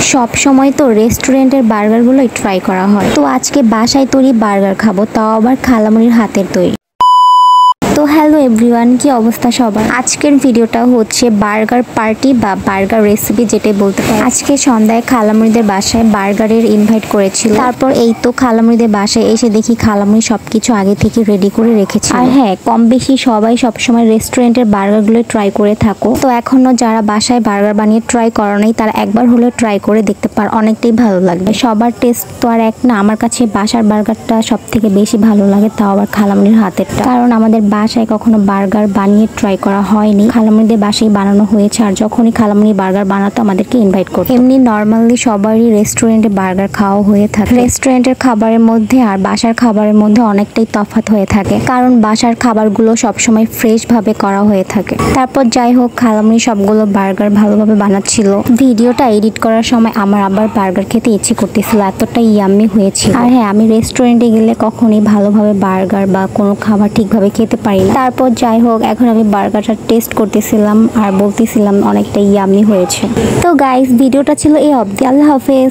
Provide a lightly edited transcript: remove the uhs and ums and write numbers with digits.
সব সময় তো রেস্টুরেন্টের বার্গারগুলোই ট্রাই করা হয়, তো আজকে বাসায় তৈরি বার্গার খাবো, তাও আবার খালামুনির হাতের তৈরি। তো হ্যালো এভরিওয়ান, কি অবস্থা সবার। আজকের ভিডিওটা হচ্ছে বার্গার পার্টি বা বার্গার রেসিপি যেটাই বলতে পারি। আজকে সন্ধ্যায় খালামুনিদের বাসায় বার্গারের ইনভাইট করেছিল। তারপর এই তো খালামুনিদের বাসায় এসে দেখি খালামুনি সবকিছু আগে থেকে রেডি করে রেখেছে। আর হ্যাঁ, কম বেশি সবাই সবসময় রেস্টুরেন্টের বার্গারগুলো ট্রাই করে থাকো। তো এখনো যারা বাসায় বার্গার বানিয়ে ট্রাই করো নাই, তারা একবার হলেও ট্রাই করে দেখতে পারো, অনেকটাই ভালো লাগবে। সবার টেস্ট তো আর এক না। আমার কাছে বাসার বার্গারটা সব থেকে বেশি ভালো লাগে, তাও আবার খালামুনির হাতেরটা। কারণ আমাদের বাসায় কখনো বার্গার বানিয়ে ট্রাই করা হয়নি, খালামুনিদের বাসায় বানানো হয়েছে। আর যখনই খালামুনি বার্গার বানাতো আমাদেরকে ইনভাইট করতো। এমনি নর্মালি সবারই রেস্টুরেন্টে বার্গার খাওয়া হয়ে থাকে। রেস্টুরেন্টের খাবারের মধ্যে আর বাসার খাবারের মধ্যে অনেকটাই তফাৎ হয়ে থাকে, কারণ বাসার খাবারগুলো সবসময় ফ্রেশ ভাবে করা হয়ে থাকে। তারপর যাই হোক, খালামুনি সবগুলো বার্গার ভালোভাবে বানাচ্ছিল। ভিডিওটা এডিট করার সময় আমার আবার বার্গার খেতে ইচ্ছে করতেছিল, এতটাই ইয়াম্মি হয়েছিল। আর হ্যাঁ, আমি রেস্টুরেন্টে গেলে কখনোই ভালোভাবে বার্গার বা কোনো খাবার ঠিকভাবে খেতে পারি না। তারপর যাই হোক, এখন আমি বার্গারটা টেস্ট করতেছিলাম আর বলতেছিলাম অনেকটা ইয়াম্মি হয়েছে। তো গাইস, ভিডিওটা ছিল এই অবধি। আল্লাহ হাফেজ।